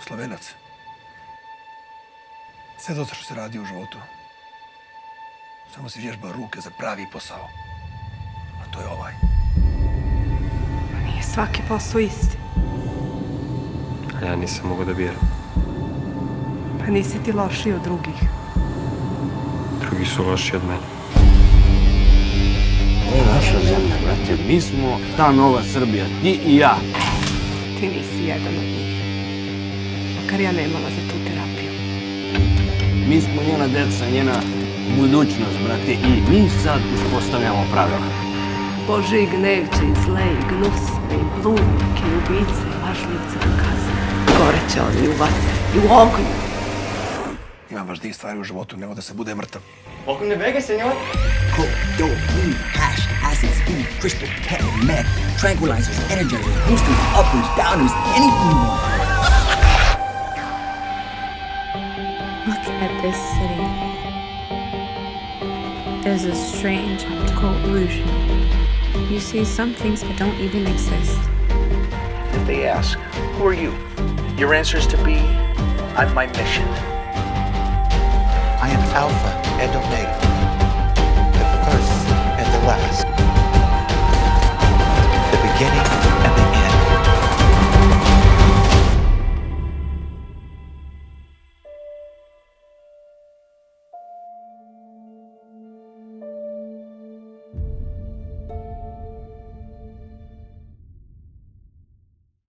Slovenac. Sve to što se radi u životu. Samo se vježba ruke za pravi posao. A to je ovaj. Nije svaki posao isti. A ja nisam mogao da biram. Pa nisi ti lošiji od drugih. Drugi su loši od mene. Ovo je naša zemlja, brate. Mi smo ta nova Srbija, ti i ja. Ti nisi jedan od njih. Makar ja nemala za tu terapiju. Mi smo njena deca, njena budućnost, brate. I mi sad uspostavljamo pravila. Božji gnev će i zle, i gnusne, i bludnike, i ubice, i lažljivce pokazati. Goreće oni u vatri, i u ognju. Imam važnijih stvari u životu nego da se bude mrtav. Welcome to Vegas, senor. Codeine, hash, acid, speed, crystal, cat, meth, tranquilizers, energizers, boosters, uppers, downers, anything you want. Look at this city. There's a strange optical illusion. You see some things that don't even exist. If they ask, who are you? Your answer is to be, I'm my mission.